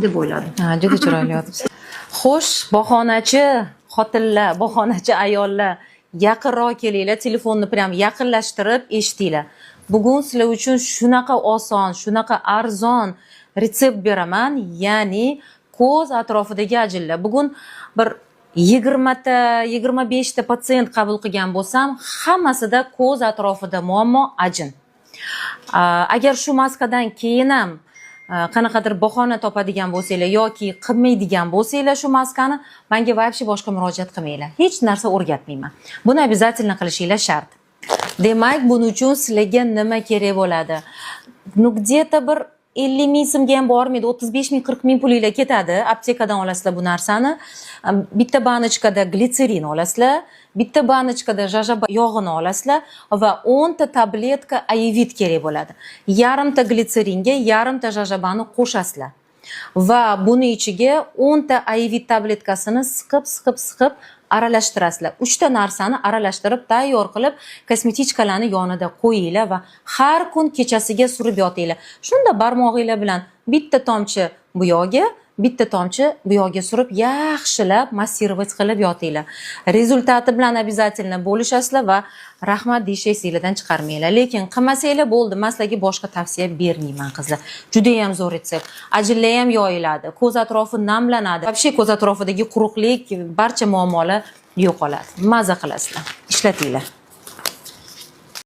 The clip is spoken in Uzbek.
deb o'yladim. Ha, juda chiroyli yotibsiz. Xo'sh, bahonachi xotinlar, bahonachi ayollar, yaqinroq kelinglar, telefonni prям yaqinlashtirib eshitinglar. Bugun sizlar uchun shunaqa oson, shunaqa arzon retsept beraman, ya'ni ko'z atrofidagi ajinlar. Bugun bir 20 ta, 25 ta patsient qabul qilgan bo'lsam, hammasida ko'z atrofida muammo ajin. Agar shu maskadan keyin ham qanaqadir bahona topadigan bo'lsanglar yoki qilmaydigan bo'lsanglar shu maskani, menga вообще boshqa murojaat qilmanglar. Hech narsa o'rgatmayman. Buni обязательно qilishinglar shart. Demak, buning uchun sizlarga nima kerak bo'ladi? Ну, где-то bir 50 ming so'mga ham bormaydi, 35 ming, 40 ming pulinglar ketadi. Aptekadan olasizlar bu narsani. Bitta banочкada glitserin olasizlar, bitta banочкada jajaba yog'ini olasizlar va 10 ta tabletka ayvit kerak bo'ladi. Yarimta glitseringa yarimta jajabani qo'shasizlar. Va buni ichiga 10 ta ayvit tabletkasini siqib aralashtirasizlar. 3 ta narsani aralashtirib tayyor qilib kosmetichkalarni yonida qo'yinglar va har kun kechasiga surib yotinglar. Shunda barmog'inglar bilan bitta tomchi bu yo'g'ga, bitta tomchi bu yo'g'ga surib yaxshilab massировать qilib yotinglar. Rezultati bilan обязательно bo'lishasizlar va rahmat deyish esingizdan chiqarmanglar. Lekin qilmasanglar bo'ldi, men sizlarga boshqa tavsiya bermayman qizlar. Juda ham zo'r retsept. Ajinlar ham yoyiladi, ko'z atrofi namlanadi. Вообще ko'z atrofidagi quruqlik, barcha muammolar yo'qoladi. Maza qilasizlar. Ishlatinglar.